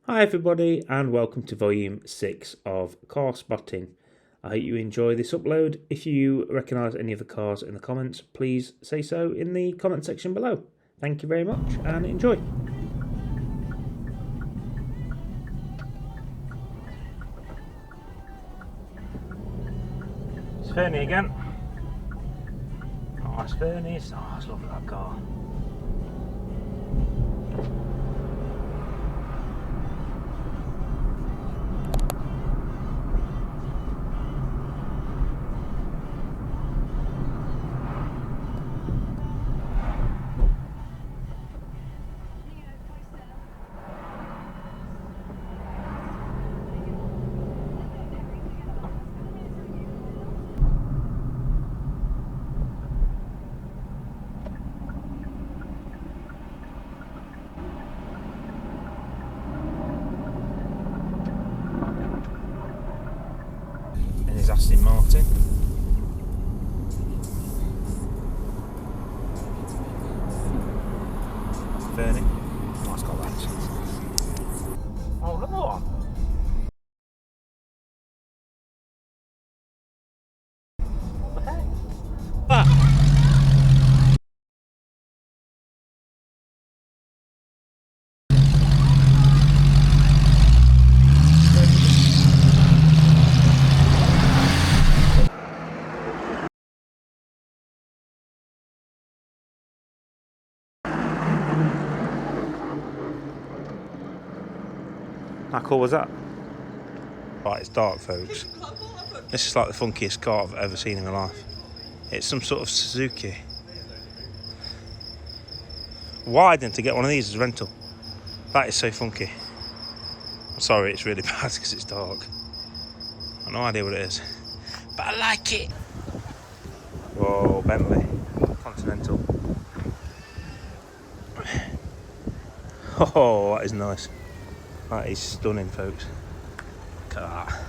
Hi everybody and welcome to volume 6 of Car Spotting. I hope you enjoy this upload. If you recognise any of the cars in the comments, please say so in the comment section below. Thank you very much and enjoy. It's Fernie again. Nice Fernies. Oh, I love that car. And his Aston Martin. Fernie. Nice car that. Oh, look what? What the heck? Ah. How cool was that? Right, it's dark, folks. This is like the funkiest car I've ever seen in my life. It's some sort of Suzuki. Why didn't I get one of these as a rental? That is so funky. I'm sorry, it's really bad because it's dark. I've no idea what it is, but I like it. Whoa, Bentley Continental. Oh, that is nice. That is stunning, folks. Look at that.